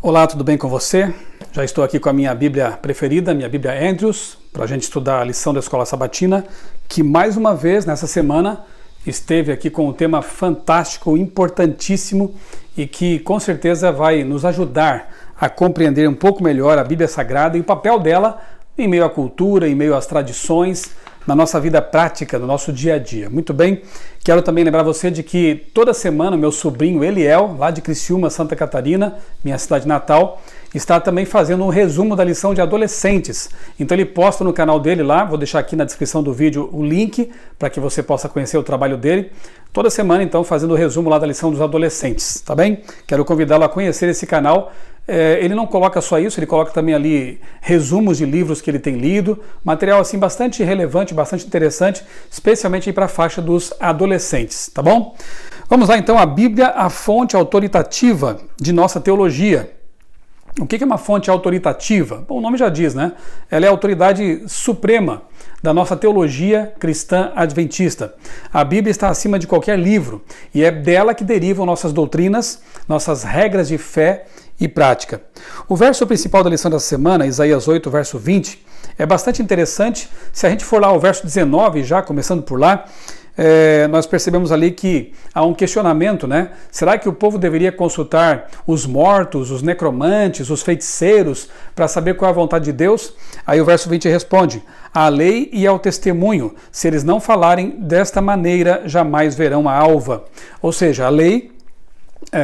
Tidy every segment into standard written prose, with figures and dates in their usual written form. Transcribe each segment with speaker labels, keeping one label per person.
Speaker 1: Olá, tudo bem com você? Já estou aqui com a minha Bíblia preferida, minha Bíblia Andrews, para a gente estudar a lição da Escola Sabatina, que mais uma vez nessa semana esteve aqui com um tema fantástico, importantíssimo e que com certeza vai nos ajudar a compreender um pouco melhor a Bíblia Sagrada e o papel dela em meio à cultura, em meio às tradições, na nossa vida prática, no nosso dia a dia. Muito bem, quero também lembrar você de que toda semana meu sobrinho Eliel, lá de Criciúma, Santa Catarina, minha cidade natal, está também fazendo um resumo da lição de adolescentes. Então ele posta no canal dele lá, vou deixar aqui na descrição do vídeo o link para que você possa conhecer o trabalho dele. Toda semana então fazendo o resumo lá da lição dos adolescentes, tá bem? Quero convidá-lo a conhecer esse canal. Ele não coloca só isso, ele coloca também ali resumos de livros que ele tem lido, material assim bastante relevante, bastante interessante, especialmente para a faixa dos adolescentes, tá bom? Vamos lá então, a Bíblia, a fonte autoritativa de nossa teologia. O que é uma fonte autoritativa? Bom, o nome já diz, né? Ela é a autoridade suprema da nossa teologia cristã adventista. A Bíblia está acima de qualquer livro e é dela que derivam nossas doutrinas, nossas regras de fé e prática. O verso principal da lição dessa semana, Isaías 8, verso 20, é bastante interessante. Se a gente for lá ao verso 19, já começando por lá, nós percebemos ali que há um questionamento, né? Será que o povo deveria consultar os mortos, os necromantes, os feiticeiros, para saber qual é a vontade de Deus? Aí o verso 20 responde: à lei e ao testemunho, se eles não falarem desta maneira, jamais verão a alva. Ou seja, a lei,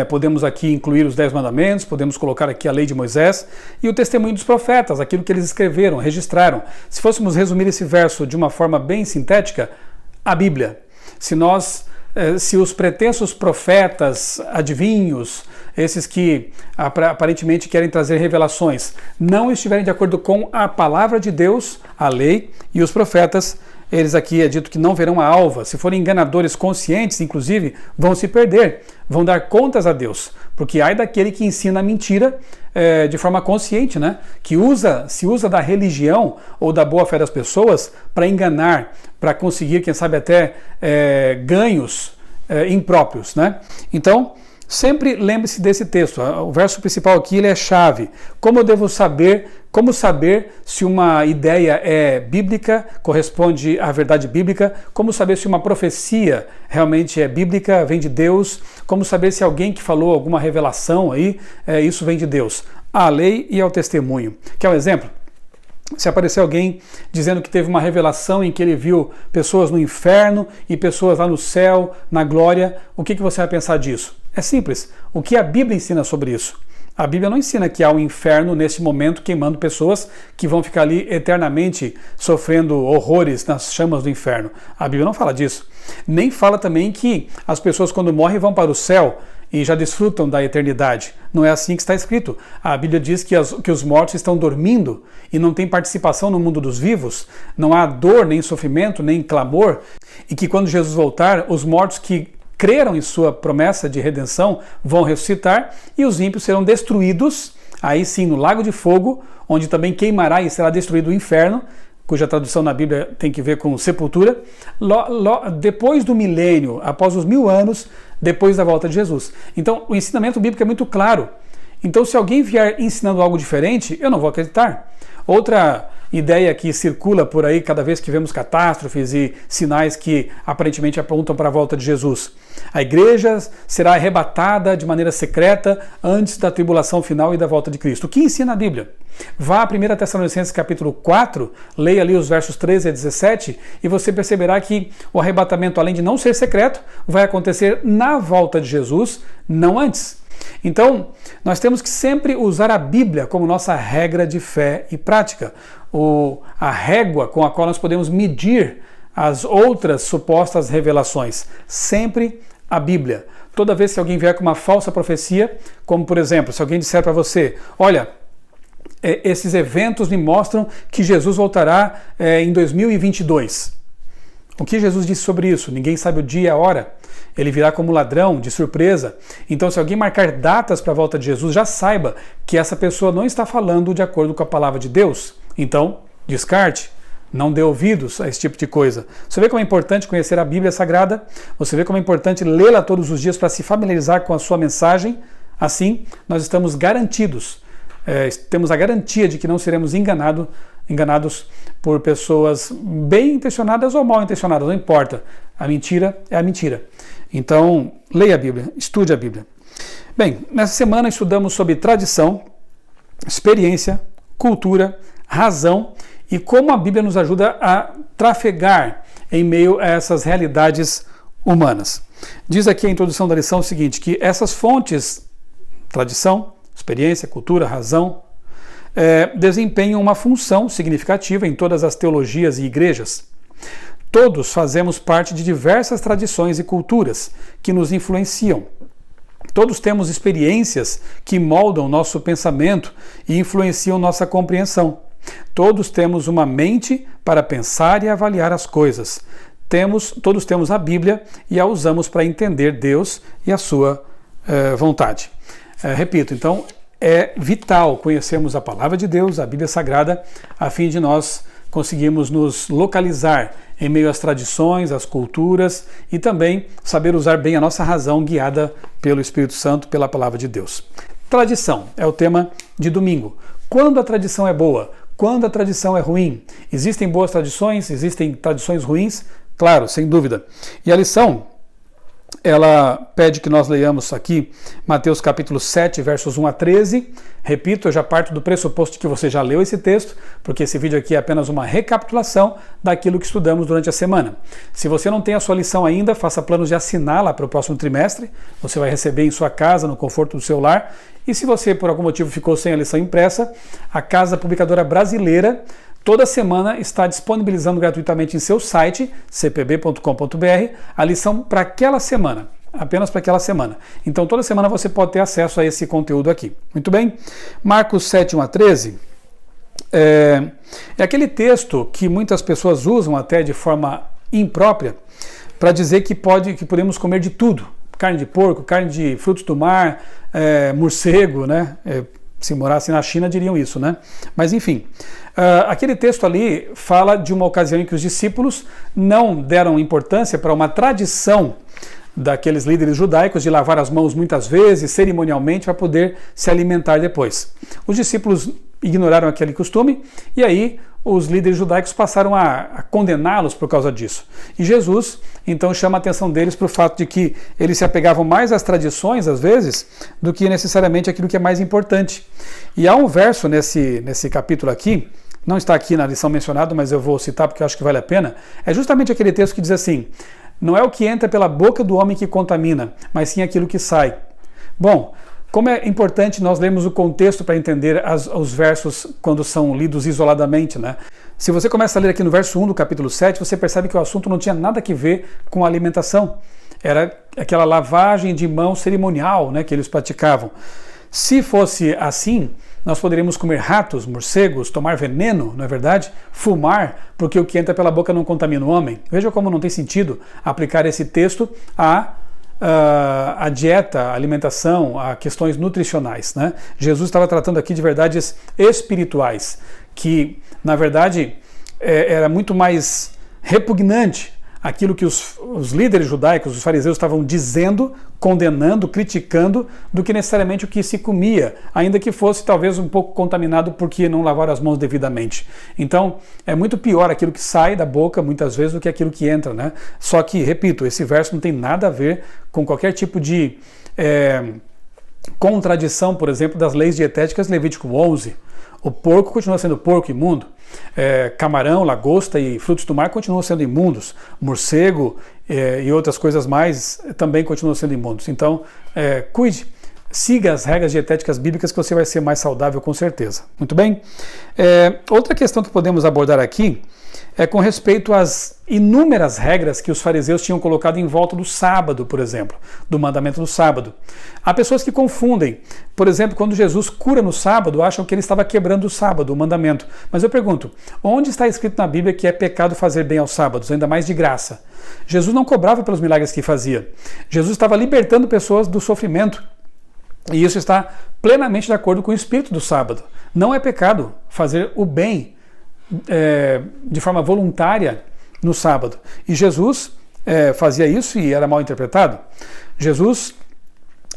Speaker 1: podemos aqui incluir os 10 mandamentos, podemos colocar aqui a lei de Moisés e o testemunho dos profetas, aquilo que eles escreveram, registraram. Se fôssemos resumir esse verso de uma forma bem sintética, a Bíblia. Se os pretensos profetas, adivinhos, esses que aparentemente querem trazer revelações, não estiverem de acordo com a palavra de Deus, a lei e os profetas, eles aqui é dito que não verão a alva. Se forem enganadores conscientes, inclusive, vão se perder, vão dar contas a Deus, porque ai daquele que ensina a mentira de forma consciente, né? Que se usa da religião ou da boa fé das pessoas para enganar, para conseguir, quem sabe até ganhos impróprios, né? Então, sempre lembre-se desse texto. O verso principal aqui ele é chave. Como saber se uma ideia é bíblica, corresponde à verdade bíblica? Como saber se uma profecia realmente é bíblica, vem de Deus? Como saber se alguém que falou alguma revelação aí, isso vem de Deus? À lei e ao testemunho. Quer um exemplo? Se aparecer alguém dizendo que teve uma revelação em que ele viu pessoas no inferno e pessoas lá no céu, na glória, o que você vai pensar disso? É simples. O que a Bíblia ensina sobre isso? A Bíblia não ensina que há um inferno nesse momento queimando pessoas que vão ficar ali eternamente sofrendo horrores nas chamas do inferno. A Bíblia não fala disso. Nem fala também que as pessoas quando morrem vão para o céu e já desfrutam da eternidade. Não é assim que está escrito. A Bíblia diz que os mortos estão dormindo e não têm participação no mundo dos vivos. Não há dor, nem sofrimento, nem clamor. E que quando Jesus voltar, os mortos que creram em sua promessa de redenção vão ressuscitar e os ímpios serão destruídos, aí sim no lago de fogo, onde também queimará e será destruído o inferno, cuja tradução na Bíblia tem que ver com sepultura, depois do milênio, após os 1000 anos, depois da volta de Jesus. Então o ensinamento bíblico é muito claro. Então se alguém vier ensinando algo diferente, eu não vou acreditar. Outra ideia que circula por aí cada vez que vemos catástrofes e sinais que aparentemente apontam para a volta de Jesus. A igreja será arrebatada de maneira secreta antes da tribulação final e da volta de Cristo. O que ensina a Bíblia? Vá a 1 Tessalonicenses capítulo 4, leia ali os versos 13 a 17 e você perceberá que o arrebatamento, além de não ser secreto, vai acontecer na volta de Jesus, não antes. Então, nós temos que sempre usar a Bíblia como nossa regra de fé e prática, a régua com a qual nós podemos medir as outras supostas revelações. Sempre a Bíblia. Toda vez que alguém vier com uma falsa profecia, como por exemplo, se alguém disser para você, olha, esses eventos me mostram que Jesus voltará em 2022. O que Jesus disse sobre isso? Ninguém sabe o dia e a hora. Ele virá como ladrão, de surpresa. Então, se alguém marcar datas para a volta de Jesus, já saiba que essa pessoa não está falando de acordo com a palavra de Deus. Então, descarte. Não dê ouvidos a esse tipo de coisa. Você vê como é importante conhecer a Bíblia Sagrada? Você vê como é importante lê-la todos os dias para se familiarizar com a sua mensagem? Assim, nós estamos garantidos, temos a garantia de que não seremos enganados por pessoas bem intencionadas ou mal intencionadas, não importa. A mentira é a mentira. Então, leia a Bíblia, estude a Bíblia. Bem, nessa semana estudamos sobre tradição, experiência, cultura, razão e como a Bíblia nos ajuda a trafegar em meio a essas realidades humanas. Diz aqui a introdução da lição o seguinte, que essas fontes, tradição, experiência, cultura, razão, desempenham uma função significativa em todas as teologias e igrejas. Todos fazemos parte de diversas tradições e culturas que nos influenciam. Todos temos experiências que moldam nosso pensamento e influenciam nossa compreensão. Todos temos uma mente para pensar e avaliar as coisas. Todos temos a Bíblia e a usamos para entender Deus e a sua vontade. Repito, então, é vital conhecermos a Palavra de Deus, a Bíblia Sagrada, a fim de nós conseguirmos nos localizar em meio às tradições, às culturas e também saber usar bem a nossa razão guiada pelo Espírito Santo, pela Palavra de Deus. Tradição é o tema de domingo. Quando a tradição é boa? Quando a tradição é ruim? Existem boas tradições? Existem tradições ruins? Claro, sem dúvida. E a lição, ela pede que nós leiamos aqui Mateus capítulo 7, versos 1 a 13. Repito, eu já parto do pressuposto de que você já leu esse texto, porque esse vídeo aqui é apenas uma recapitulação daquilo que estudamos durante a semana. Se você não tem a sua lição ainda, faça planos de assiná-la para o próximo trimestre. Você vai receber em sua casa, no conforto do seu lar. E se você, por algum motivo, ficou sem a lição impressa, a Casa Publicadora Brasileira toda semana está disponibilizando gratuitamente em seu site, cpb.com.br, a lição para aquela semana, apenas para aquela semana. Então toda semana você pode ter acesso a esse conteúdo aqui. Muito bem? Marcos 7, 1 a 13 é aquele texto que muitas pessoas usam até de forma imprópria para dizer que podemos comer de tudo. Carne de porco, carne de frutos do mar, morcego, né? Se morassem na China diriam isso, né? Mas enfim, aquele texto ali fala de uma ocasião em que os discípulos não deram importância para uma tradição daqueles líderes judaicos de lavar as mãos muitas vezes, cerimonialmente, para poder se alimentar depois. Os discípulos ignoraram aquele costume e aí os líderes judaicos passaram a condená-los por causa disso. E Jesus, então, chama a atenção deles para o fato de que eles se apegavam mais às tradições, às vezes, do que necessariamente aquilo que é mais importante. E há um verso nesse capítulo aqui, não está aqui na lição mencionado, mas eu vou citar porque eu acho que vale a pena, é justamente aquele texto que diz assim, não é o que entra pela boca do homem que contamina, mas sim aquilo que sai. Bom, como é importante nós lermos o contexto para entender os versos quando são lidos isoladamente, né? Se você começa a ler aqui no verso 1 do capítulo 7, você percebe que o assunto não tinha nada a ver com a alimentação. Era aquela lavagem de mão cerimonial, né, que eles praticavam. Se fosse assim, nós poderíamos comer ratos, morcegos, tomar veneno, não é verdade? Fumar, porque o que entra pela boca não contamina o homem. Veja como não tem sentido aplicar esse texto a dieta, a alimentação, a questões nutricionais, né? Jesus estava tratando aqui de verdades espirituais, que na verdade era muito mais repugnante aquilo que os líderes judaicos, os fariseus estavam dizendo, condenando, criticando, do que necessariamente o que se comia, ainda que fosse talvez um pouco contaminado porque não lavaram as mãos devidamente. Então, é muito pior aquilo que sai da boca, muitas vezes, do que aquilo que entra, né? Só que, repito, esse verso não tem nada a ver com qualquer tipo de contradição, por exemplo, das leis dietéticas Levítico 11. O porco continua sendo porco imundo. Camarão, lagosta e frutos do mar continuam sendo imundos. Morcego e outras coisas mais também continuam sendo imundos. Então, cuide, siga as regras dietéticas bíblicas que você vai ser mais saudável com certeza. Muito bem? Outra questão que podemos abordar aqui é com respeito às inúmeras regras que os fariseus tinham colocado em volta do sábado, por exemplo, do mandamento do sábado. Há pessoas que confundem. Por exemplo, quando Jesus cura no sábado, acham que ele estava quebrando o sábado, o mandamento. Mas eu pergunto, onde está escrito na Bíblia que é pecado fazer bem aos sábados, ainda mais de graça? Jesus não cobrava pelos milagres que fazia. Jesus estava libertando pessoas do sofrimento. E isso está plenamente de acordo com o espírito do sábado. Não é pecado fazer o bem de forma voluntária no sábado. E Jesus fazia isso e era mal interpretado. Jesus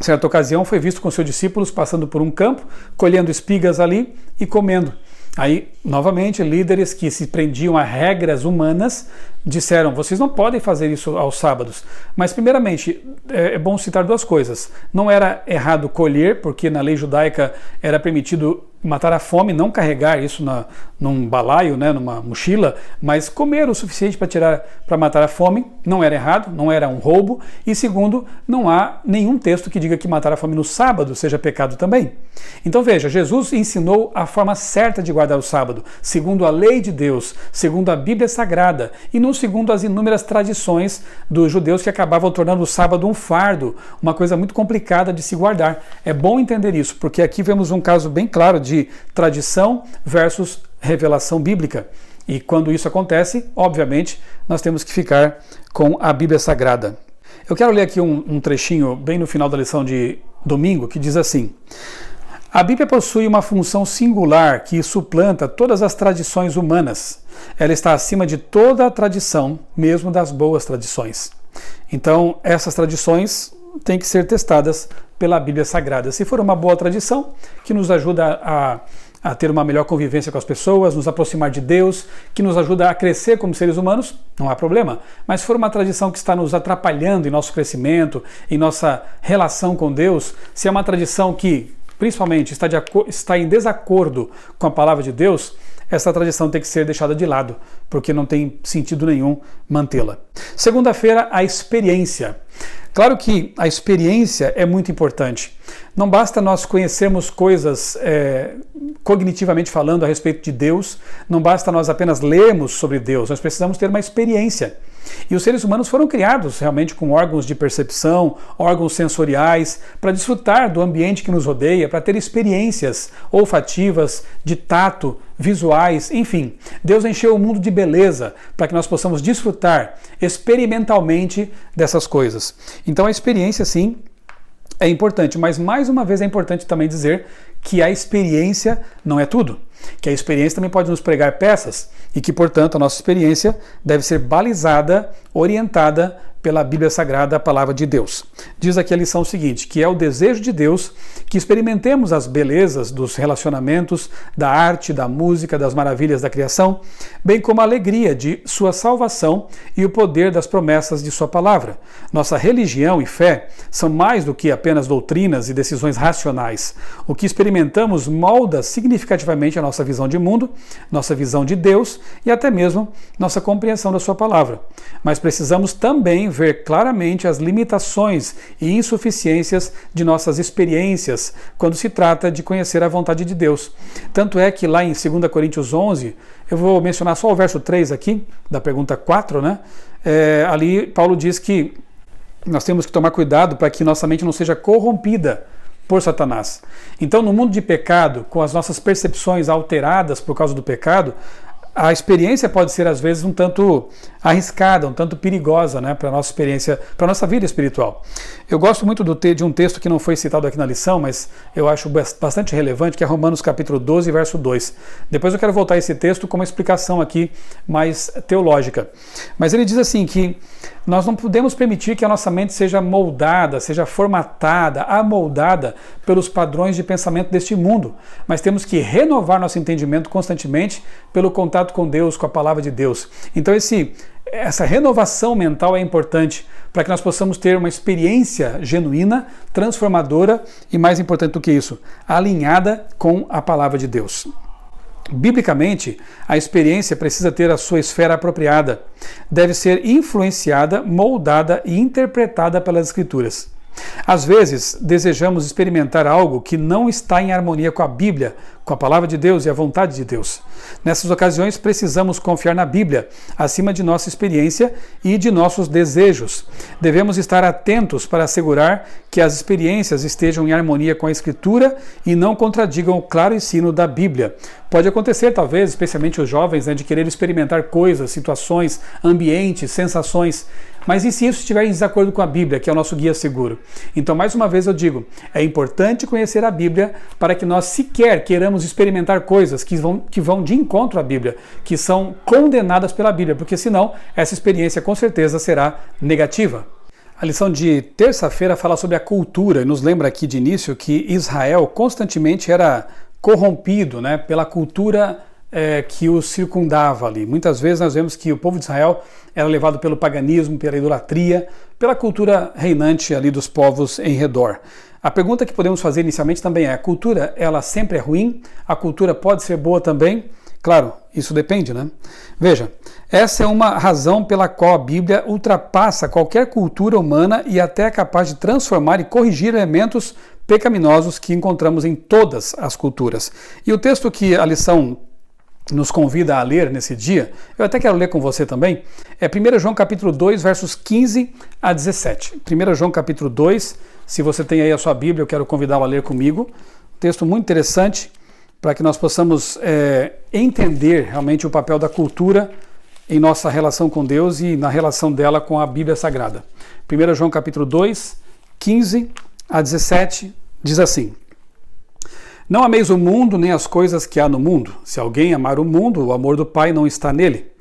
Speaker 1: certa ocasião foi visto com seus discípulos passando por um campo, colhendo espigas ali e comendo. Aí, novamente, líderes que se prendiam a regras humanas disseram: vocês não podem fazer isso aos sábados. Mas, primeiramente, é bom citar duas coisas. Não era errado colher, porque na lei judaica era permitido matar a fome, não carregar isso num balaio, né, numa mochila, mas comer o suficiente para matar a fome não era errado, não era um roubo. E segundo, não há nenhum texto que diga que matar a fome no sábado seja pecado também. Então veja, Jesus ensinou a forma certa de guardar o sábado, segundo a lei de Deus, segundo a Bíblia Sagrada, e não segundo as inúmeras tradições dos judeus que acabavam tornando o sábado um fardo, uma coisa muito complicada de se guardar. É bom entender isso, porque aqui vemos um caso bem claro de tradição versus revelação bíblica. E quando isso acontece, obviamente, nós temos que ficar com a Bíblia Sagrada. Eu quero ler aqui um trechinho bem no final da lição de domingo, que diz assim: a Bíblia possui uma função singular que suplanta todas as tradições humanas. Ela está acima de toda a tradição, mesmo das boas tradições. Então, essas tradições têm que ser testadas pela Bíblia Sagrada. Se for uma boa tradição, que nos ajuda a ter uma melhor convivência com as pessoas, nos aproximar de Deus, que nos ajuda a crescer como seres humanos, não há problema. Mas se for uma tradição que está nos atrapalhando em nosso crescimento, em nossa relação com Deus, se é uma tradição que, principalmente, está em desacordo com a palavra de Deus, essa tradição tem que ser deixada de lado, porque não tem sentido nenhum mantê-la. Segunda-feira, a experiência. Claro que a experiência é muito importante. Não basta nós conhecermos coisas cognitivamente falando a respeito de Deus, não basta nós apenas lermos sobre Deus, nós precisamos ter uma experiência. E os seres humanos foram criados realmente com órgãos de percepção, órgãos sensoriais, para desfrutar do ambiente que nos rodeia, para ter experiências olfativas, de tato, visuais, enfim. Deus encheu o mundo de beleza para que nós possamos desfrutar experimentalmente dessas coisas. Então a experiência, sim, é importante, mas mais uma vez é importante também dizer que a experiência não é tudo, que a experiência também pode nos pregar peças e que, portanto, a nossa experiência deve ser balizada, orientada pela Bíblia Sagrada, a Palavra de Deus. Diz aqui a lição seguinte, que é o desejo de Deus que experimentemos as belezas dos relacionamentos, da arte, da música, das maravilhas da criação, bem como a alegria de sua salvação e o poder das promessas de sua palavra. Nossa religião e fé são mais do que apenas doutrinas e decisões racionais. O que experimentamos molda significativamente a nossa visão de mundo, nossa visão de Deus e até mesmo nossa compreensão da sua palavra. Mas precisamos também ver claramente as limitações e insuficiências de nossas experiências quando se trata de conhecer a vontade de Deus. Tanto é que lá em 2 Coríntios 11, eu vou mencionar só o verso 3 aqui, da pergunta 4, né? Ali Paulo diz que nós temos que tomar cuidado para que nossa mente não seja corrompida por Satanás. Então, no mundo de pecado, com as nossas percepções alteradas por causa do pecado, a experiência pode ser, às vezes, um tanto arriscada, um tanto perigosa, né, para a nossa experiência, para a nossa vida espiritual. Eu gosto muito de um texto que não foi citado aqui na lição, mas eu acho bastante relevante, que é Romanos capítulo 12, verso 2. Depois eu quero voltar a esse texto com uma explicação aqui mais teológica. Mas ele diz assim que nós não podemos permitir que a nossa mente seja moldada, seja formatada, amoldada pelos padrões de pensamento deste mundo, mas temos que renovar nosso entendimento constantemente pelo contato com Deus, com a palavra de Deus. Então essa renovação mental é importante para que nós possamos ter uma experiência genuína, transformadora e, mais importante do que isso, alinhada com a palavra de Deus. Biblicamente, a experiência precisa ter a sua esfera apropriada. Deve ser influenciada, moldada e interpretada pelas Escrituras. Às vezes, desejamos experimentar algo que não está em harmonia com a Bíblia, com a palavra de Deus e a vontade de Deus. Nessas ocasiões, precisamos confiar na Bíblia, acima de nossa experiência e de nossos desejos. Devemos estar atentos para assegurar que as experiências estejam em harmonia com a Escritura e não contradigam o claro ensino da Bíblia. Pode acontecer, talvez, especialmente os jovens, de querer experimentar coisas, situações, ambientes, sensações. Mas e se isso estiver em desacordo com a Bíblia, que é o nosso guia seguro? Então, mais uma vez eu digo, é importante conhecer a Bíblia para que nós sequer queiramos experimentar coisas que vão de encontro à Bíblia, que são condenadas pela Bíblia, porque senão essa experiência com certeza será negativa. A lição de terça-feira fala sobre a cultura e nos lembra aqui de início que Israel constantemente era corrompido, né, pela cultura que o circundava ali. Muitas vezes nós vemos que o povo de Israel era levado pelo paganismo, pela idolatria, pela cultura reinante ali dos povos em redor. A pergunta que podemos fazer inicialmente também é: a cultura, ela sempre é ruim? A cultura pode ser boa também? Claro, isso depende, né? Veja, essa é uma razão pela qual a Bíblia ultrapassa qualquer cultura humana e até é capaz de transformar e corrigir elementos pecaminosos que encontramos em todas as culturas. E o texto que a lição nos convida a ler nesse dia, eu até quero ler com você também, é 1 João capítulo 2, versos 15 a 17. 1 João capítulo 2, se você tem aí a sua Bíblia, eu quero convidá-lo a ler comigo. Texto muito interessante, para que nós possamos entender realmente o papel da cultura em nossa relação com Deus e na relação dela com a Bíblia Sagrada. 1 João capítulo 2, 15 a 17, diz assim: Não ameis o mundo nem as coisas que há no mundo. Se alguém amar o mundo, o amor do Pai não está nele.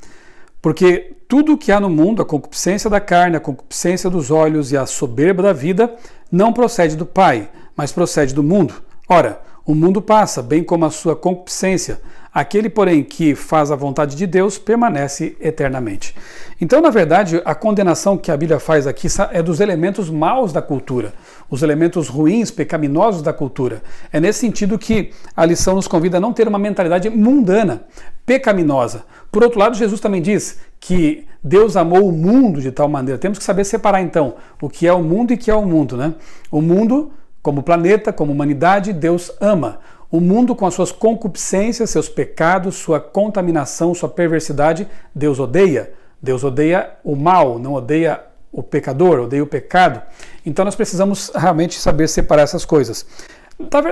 Speaker 1: Porque tudo o que há no mundo, a concupiscência da carne, a concupiscência dos olhos e a soberba da vida, não procede do Pai, mas procede do mundo. Ora, o mundo passa, bem como a sua concupiscência. Aquele, porém, que faz a vontade de Deus permanece eternamente. Então, na verdade, a condenação que a Bíblia faz aqui é dos elementos maus da cultura, os elementos ruins, pecaminosos da cultura. É nesse sentido que a lição nos convida a não ter uma mentalidade mundana, pecaminosa. Por outro lado, Jesus também diz que Deus amou o mundo de tal maneira. Temos que saber separar, então, o que é o mundo e o que é o mundo, né? O mundo, como planeta, como humanidade, Deus ama. O mundo com as suas concupiscências, seus pecados, sua contaminação, sua perversidade, Deus odeia. Deus odeia o mal, não odeia o pecador, odeia o pecado. Então nós precisamos realmente saber separar essas coisas.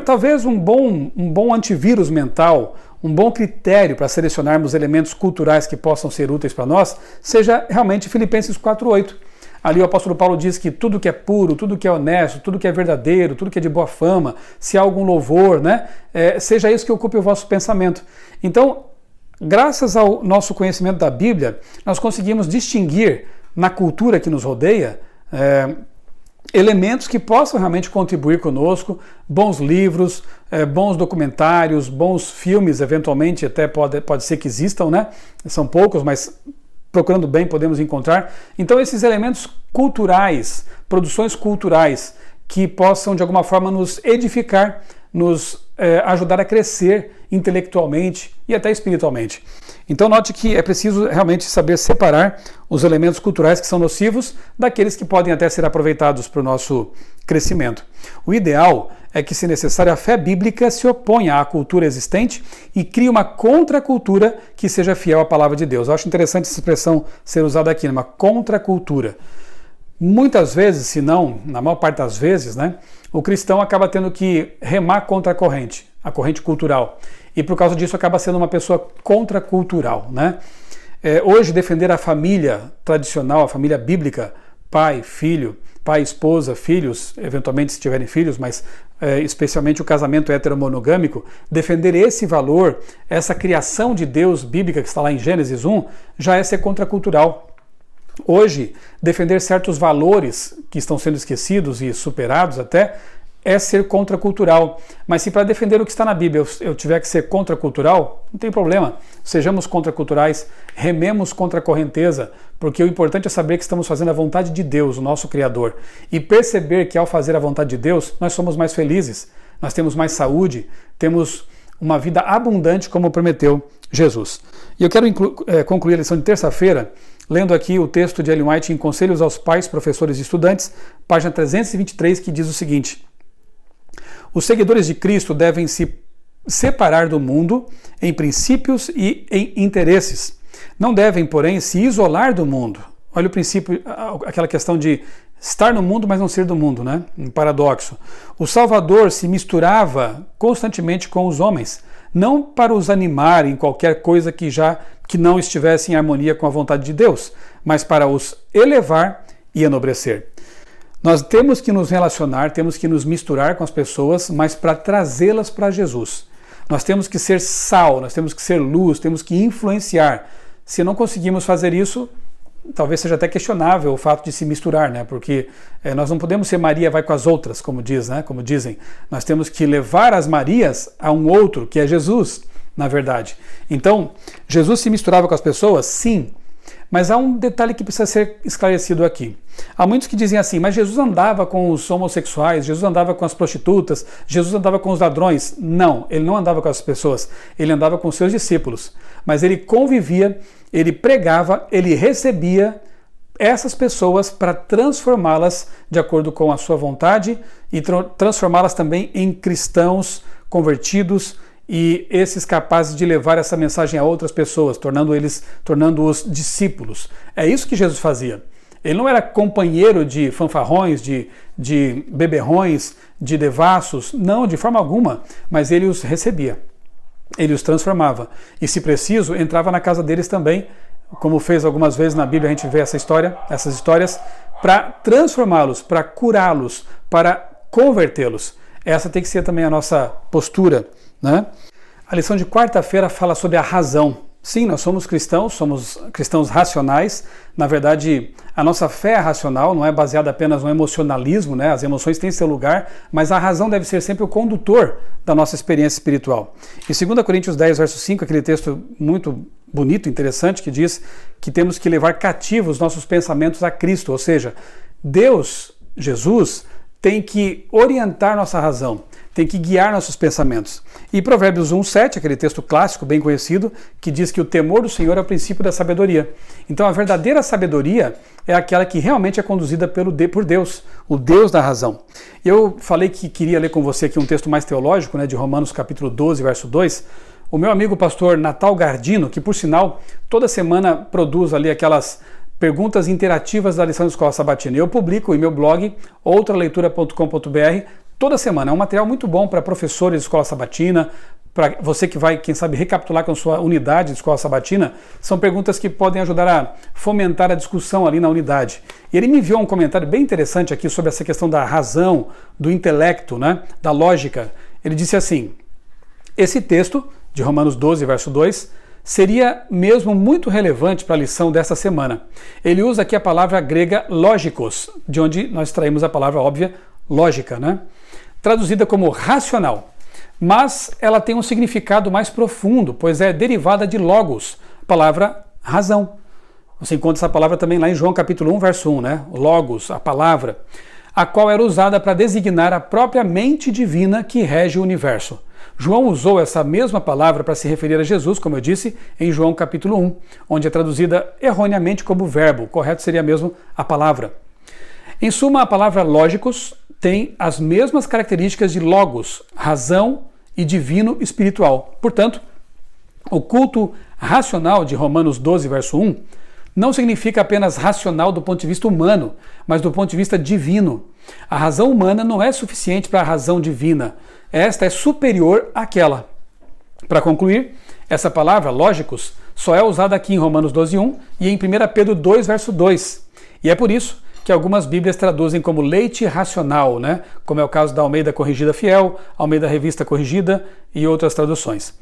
Speaker 1: Talvez um bom antivírus mental, um bom critério para selecionarmos elementos culturais que possam ser úteis para nós, seja realmente Filipenses 4:8. Ali o apóstolo Paulo diz que tudo que é puro, tudo que é honesto, tudo que é verdadeiro, tudo que é de boa fama, se há algum louvor, né, seja isso que ocupe o vosso pensamento. Então, graças ao nosso conhecimento da Bíblia, nós conseguimos distinguir na cultura que nos rodeia elementos que possam realmente contribuir conosco, bons livros, bons documentários, bons filmes, eventualmente até pode ser que existam, né? São poucos, mas procurando bem podemos encontrar. Então esses elementos culturais, produções culturais que possam de alguma forma nos edificar, nos ajudar a crescer intelectualmente e até espiritualmente. Então note que é preciso realmente saber separar os elementos culturais que são nocivos daqueles que podem até ser aproveitados para o nosso crescimento. O ideal é que, se necessário, a fé bíblica se oponha à cultura existente e crie uma contracultura que seja fiel à palavra de Deus. Eu acho interessante essa expressão ser usada aqui, uma contracultura. Muitas vezes, se não, na maior parte das vezes, né, o cristão acaba tendo que remar contra a corrente cultural. E por causa disso acaba sendo uma pessoa contracultural, né? Hoje, defender a família tradicional, a família bíblica, pai, filho, pai, esposa, filhos, eventualmente se tiverem filhos, mas especialmente o casamento heteromonogâmico, defender esse valor, essa criação de Deus bíblica que está lá em Gênesis 1, já é ser contracultural. Hoje, defender certos valores que estão sendo esquecidos e superados até, é ser contracultural. Mas se para defender o que está na Bíblia eu tiver que ser contracultural, não tem problema. Sejamos contraculturais, rememos contra a correnteza, porque o importante é saber que estamos fazendo a vontade de Deus, o nosso Criador, e perceber que ao fazer a vontade de Deus, nós somos mais felizes, nós temos mais saúde, temos uma vida abundante como prometeu Jesus. E eu quero concluir a lição de terça-feira lendo aqui o texto de Ellen White em Conselhos aos Pais, Professores e Estudantes, página 323, que diz o seguinte: os seguidores de Cristo devem se separar do mundo em princípios e em interesses. Não devem, porém, se isolar do mundo. Olha o princípio, aquela questão de estar no mundo, mas não ser do mundo, né? Um paradoxo. O Salvador se misturava constantemente com os homens, não para os animar em qualquer coisa que não estivesse em harmonia com a vontade de Deus, mas para os elevar e enobrecer. Nós temos que nos relacionar, temos que nos misturar com as pessoas, mas para trazê-las para Jesus. Nós temos que ser sal, nós temos que ser luz, temos que influenciar. Se não conseguimos fazer isso, talvez seja até questionável o fato de se misturar, né? Porque nós não podemos ser Maria vai com as outras, como diz, né? Como dizem. Nós temos que levar as Marias a um outro, que é Jesus, na verdade. Então, Jesus se misturava com as pessoas? Sim. Mas há um detalhe que precisa ser esclarecido aqui. Há muitos que dizem assim, mas Jesus andava com os homossexuais, Jesus andava com as prostitutas, Jesus andava com os ladrões. Não, ele não andava com as pessoas, ele andava com os seus discípulos. Mas ele convivia, ele pregava, ele recebia essas pessoas para transformá-las de acordo com a sua vontade e transformá-las também em cristãos convertidos, e esses capazes de levar essa mensagem a outras pessoas, tornando-os discípulos. É isso que Jesus fazia. Ele não era companheiro de fanfarrões, de beberrões, de devassos, não, de forma alguma, mas ele os recebia, ele os transformava. E, se preciso, entrava na casa deles também, como fez algumas vezes na Bíblia, a gente vê essas histórias, para transformá-los, para curá-los, para convertê-los. Essa tem que ser também a nossa postura, né? A lição de quarta-feira fala sobre a razão. Sim, nós somos cristãos racionais. Na verdade, a nossa fé é racional, não é baseada apenas no emocionalismo, né? As emoções têm seu lugar, mas a razão deve ser sempre o condutor da nossa experiência espiritual. Em 2 Coríntios 10, verso 5, aquele texto muito bonito, interessante, que diz que temos que levar cativos nossos pensamentos a Cristo, ou seja, Deus, Jesus, tem que orientar nossa razão, tem que guiar nossos pensamentos. E Provérbios 1:7, aquele texto clássico, bem conhecido, que diz que o temor do Senhor é o princípio da sabedoria. Então a verdadeira sabedoria é aquela que realmente é conduzida por Deus, o Deus da razão. Eu falei que queria ler com você aqui um texto mais teológico, né, de Romanos capítulo 12, verso 2. O meu amigo pastor Natal Gardino, que por sinal toda semana produz ali aquelas perguntas interativas da lição da Escola Sabatina. Eu publico em meu blog, outraleitura.com.br, toda semana. É um material muito bom para professores de Escola Sabatina, para você que vai, quem sabe, recapitular com a sua unidade de Escola Sabatina. São perguntas que podem ajudar a fomentar a discussão ali na unidade. E ele me enviou um comentário bem interessante aqui sobre essa questão da razão, do intelecto, né, da lógica. Ele disse assim: esse texto, de Romanos 12, verso 2, seria mesmo muito relevante para a lição dessa semana. Ele usa aqui a palavra grega lógicos, de onde nós extraímos a palavra óbvia, lógica, né? Traduzida como racional. Mas ela tem um significado mais profundo, pois é derivada de logos, palavra razão. Você encontra essa palavra também lá em João capítulo 1, verso 1, né? Logos, a palavra, a qual era usada para designar a própria mente divina que rege o universo. João usou essa mesma palavra para se referir a Jesus, como eu disse, em João capítulo 1, onde é traduzida erroneamente como verbo. O correto seria mesmo a palavra. Em suma, a palavra lógicos tem as mesmas características de logos, razão e divino espiritual. Portanto, o culto racional de Romanos 12, verso 1, não significa apenas racional do ponto de vista humano, mas do ponto de vista divino. A razão humana não é suficiente para a razão divina. Esta é superior àquela. Para concluir, essa palavra, lógicos, só é usada aqui em Romanos 12:1 e em 1 Pedro 2, verso 2. E é por isso que algumas Bíblias traduzem como leite racional, né? Como é o caso da Almeida Corrigida Fiel, Almeida Revista Corrigida e outras traduções.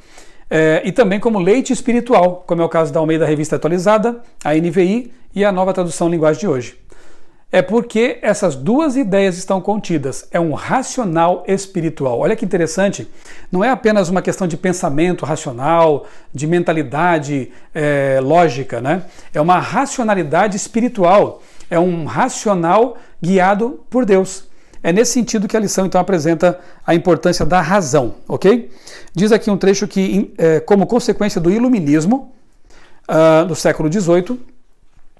Speaker 1: E também como leite espiritual, como é o caso da Almeida Revista Atualizada, a NVI e a Nova Tradução Linguagem de Hoje. É porque essas duas ideias estão contidas. É um racional espiritual. Olha que interessante. Não é apenas uma questão de pensamento racional, de mentalidade lógica, né? É uma racionalidade espiritual. É um racional guiado por Deus. É nesse sentido que a lição então apresenta a importância da razão, ok? Diz aqui um trecho que, como consequência do iluminismo do século XVIII,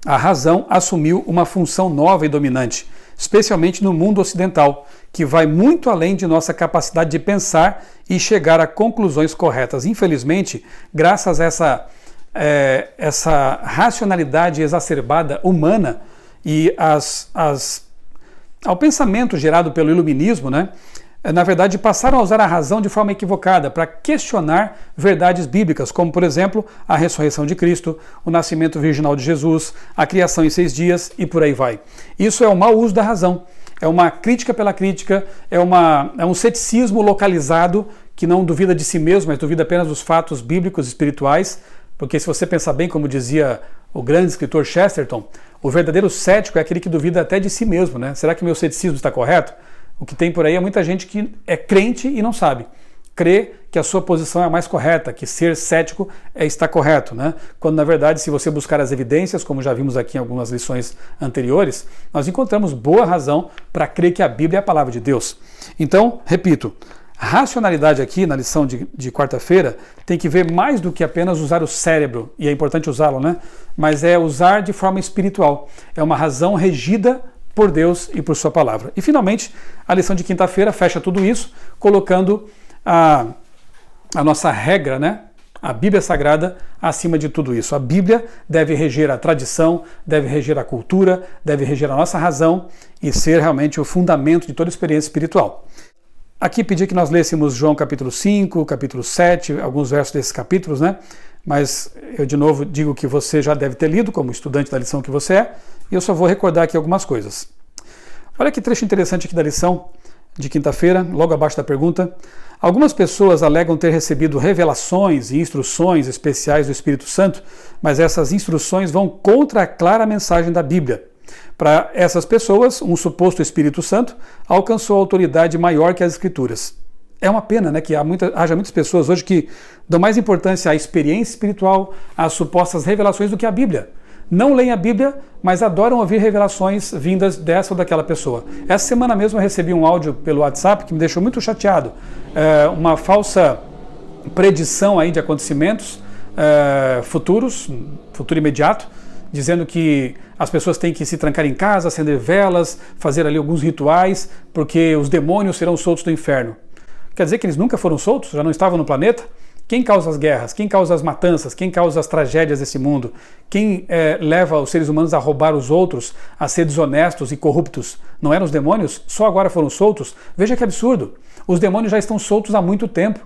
Speaker 1: a razão assumiu uma função nova e dominante, especialmente no mundo ocidental, que vai muito além de nossa capacidade de pensar e chegar a conclusões corretas. Infelizmente, graças a essa racionalidade exacerbada humana e ao pensamento gerado pelo iluminismo, né? Na verdade, passaram a usar a razão de forma equivocada para questionar verdades bíblicas, como, por exemplo, a ressurreição de Cristo, o nascimento virginal de Jesus, a criação em 6 dias e por aí vai. Isso é um mau uso da razão, é uma crítica pela crítica, é um ceticismo localizado que não duvida de si mesmo, mas duvida apenas dos fatos bíblicos e espirituais, Porque se você pensar bem, como dizia o grande escritor Chesterton, o verdadeiro cético é aquele que duvida até de si mesmo, né? Será que meu ceticismo está correto? O que tem por aí é muita gente que é crente e não sabe. Crê que a sua posição é a mais correta, que ser cético é estar correto, né? Quando na verdade, se você buscar as evidências, como já vimos aqui em algumas lições anteriores, nós encontramos boa razão para crer que a Bíblia é a palavra de Deus. Então, repito, racionalidade aqui na lição de quarta-feira tem que ver mais do que apenas usar o cérebro, e é importante usá-lo, né? Mas é usar de forma espiritual. É uma razão regida por Deus e por sua palavra. E finalmente, a lição de quinta-feira fecha tudo isso, colocando a nossa regra, né? A Bíblia Sagrada acima de tudo isso. A Bíblia deve reger a tradição, deve reger a cultura, deve reger a nossa razão e ser realmente o fundamento de toda experiência espiritual. Aqui pedi que nós lêssemos João capítulo 5, capítulo 7, alguns versos desses capítulos, né? Mas eu de novo digo que você já deve ter lido, como estudante da lição que você é, e eu só vou recordar aqui algumas coisas. Olha que trecho interessante aqui da lição de quinta-feira, logo abaixo da pergunta. Algumas pessoas alegam ter recebido revelações e instruções especiais do Espírito Santo, mas essas instruções vão contra a clara mensagem da Bíblia. Para essas pessoas, um suposto Espírito Santo alcançou autoridade maior que as Escrituras. É uma pena, né, que haja muitas pessoas hoje que dão mais importância à experiência espiritual, às supostas revelações do que à Bíblia. Não leem a Bíblia, mas adoram ouvir revelações vindas dessa ou daquela pessoa. Essa semana mesmo eu recebi um áudio pelo WhatsApp que me deixou muito chateado. Uma falsa predição aí de acontecimentos futuros, futuro imediato, dizendo que as pessoas têm que se trancar em casa, acender velas, fazer ali alguns rituais, porque os demônios serão soltos do inferno. Quer dizer que eles nunca foram soltos? Já não estavam no planeta? Quem causa as guerras? Quem causa as matanças? Quem causa as tragédias desse mundo? Quem leva os seres humanos a roubar os outros, a ser desonestos e corruptos? Não eram os demônios? Só agora foram soltos? Veja que absurdo! Os demônios já estão soltos há muito tempo.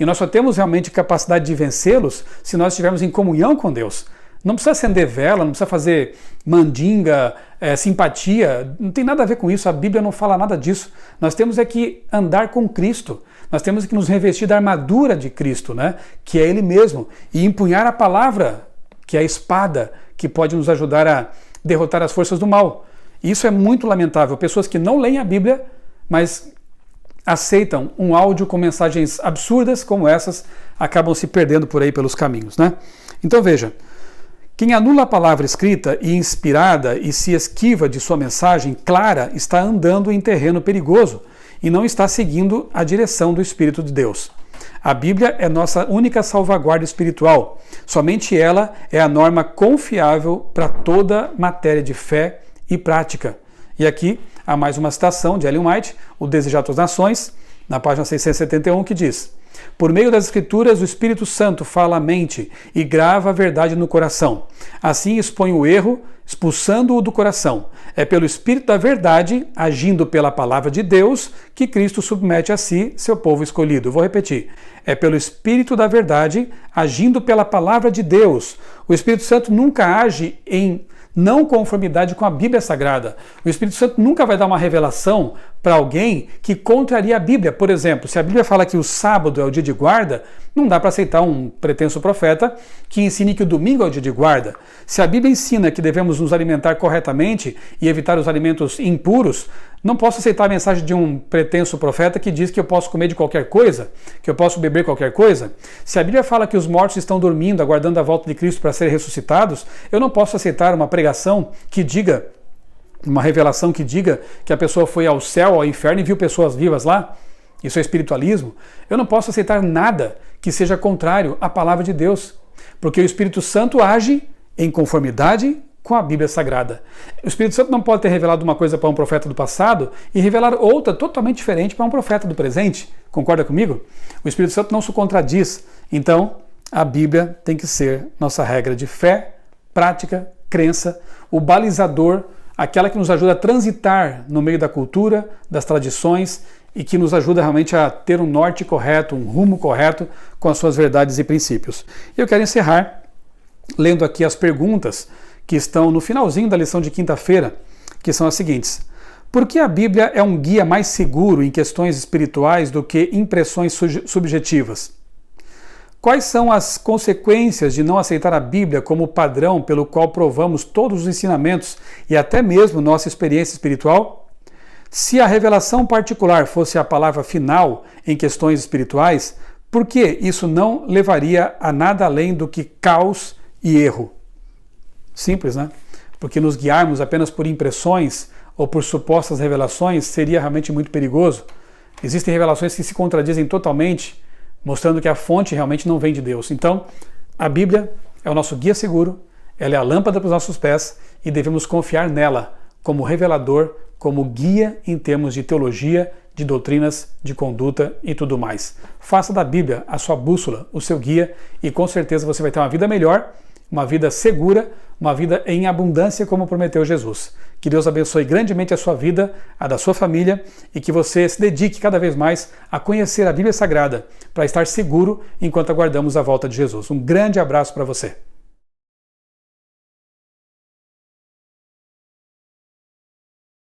Speaker 1: E nós só temos realmente capacidade de vencê-los se nós estivermos em comunhão com Deus. Não precisa acender vela, não precisa fazer mandinga, simpatia, não tem nada a ver com isso, a Bíblia não fala nada disso. Nós temos é que andar com Cristo, nós temos que nos revestir da armadura de Cristo, né? Que é Ele mesmo, e empunhar a palavra, que é a espada, que pode nos ajudar a derrotar as forças do mal. E isso é muito lamentável, pessoas que não leem a Bíblia, mas aceitam um áudio com mensagens absurdas como essas, acabam se perdendo por aí pelos caminhos, né? Então veja, quem anula a palavra escrita e inspirada e se esquiva de sua mensagem clara está andando em terreno perigoso e não está seguindo a direção do Espírito de Deus. A Bíblia é nossa única salvaguarda espiritual. Somente ela é a norma confiável para toda matéria de fé e prática. E aqui há mais uma citação de Ellen White, O Desejar das Nações, na página 671, que diz: por meio das Escrituras, o Espírito Santo fala à mente e grava a verdade no coração. Assim expõe o erro, expulsando-o do coração. É pelo Espírito da verdade, agindo pela palavra de Deus, que Cristo submete a si seu povo escolhido. Vou repetir. É pelo Espírito da verdade, agindo pela palavra de Deus. O Espírito Santo nunca age em não conformidade com a Bíblia Sagrada. O Espírito Santo nunca vai dar uma revelação para alguém que contraria a Bíblia. Por exemplo, se a Bíblia fala que o sábado é o dia de guarda, não dá para aceitar um pretenso profeta que ensine que o domingo é o dia de guarda. Se a Bíblia ensina que devemos nos alimentar corretamente e evitar os alimentos impuros, não posso aceitar a mensagem de um pretenso profeta que diz que eu posso comer de qualquer coisa, que eu posso beber qualquer coisa. Se a Bíblia fala que os mortos estão dormindo, aguardando a volta de Cristo para serem ressuscitados, eu não posso aceitar uma pregação que diga, uma revelação que diga que a pessoa foi ao céu, ao inferno e viu pessoas vivas lá. Isso é espiritualismo. Eu não posso aceitar nada que seja contrário à palavra de Deus, porque o Espírito Santo age em conformidade com a Bíblia Sagrada. O Espírito Santo não pode ter revelado uma coisa para um profeta do passado e revelar outra totalmente diferente para um profeta do presente. Concorda comigo? O Espírito Santo não se contradiz. Então, a Bíblia tem que ser nossa regra de fé, prática, crença, o balizador, aquela que nos ajuda a transitar no meio da cultura, das tradições e que nos ajuda realmente a ter um norte correto, um rumo correto com as suas verdades e princípios. E eu quero encerrar lendo aqui as perguntas que estão no finalzinho da lição de quinta-feira, que são as seguintes. Por que a Bíblia é um guia mais seguro em questões espirituais do que impressões subjetivas? Quais são as consequências de não aceitar a Bíblia como padrão pelo qual provamos todos os ensinamentos e até mesmo nossa experiência espiritual? Se a revelação particular fosse a palavra final em questões espirituais, por que isso não levaria a nada além do que caos e erro? Simples, né? Porque nos guiarmos apenas por impressões ou por supostas revelações seria realmente muito perigoso. Existem revelações que se contradizem totalmente, mostrando que a fonte realmente não vem de Deus. Então, a Bíblia é o nosso guia seguro, ela é a lâmpada para os nossos pés e devemos confiar nela como revelador, como guia em termos de teologia, de doutrinas, de conduta e tudo mais. Faça da Bíblia a sua bússola, o seu guia, e com certeza você vai ter uma vida melhor, uma vida segura, uma vida em abundância, como prometeu Jesus. Que Deus abençoe grandemente a sua vida, a da sua família, e que você se dedique cada vez mais a conhecer a Bíblia Sagrada, para estar seguro enquanto aguardamos a volta de Jesus. Um grande abraço para você.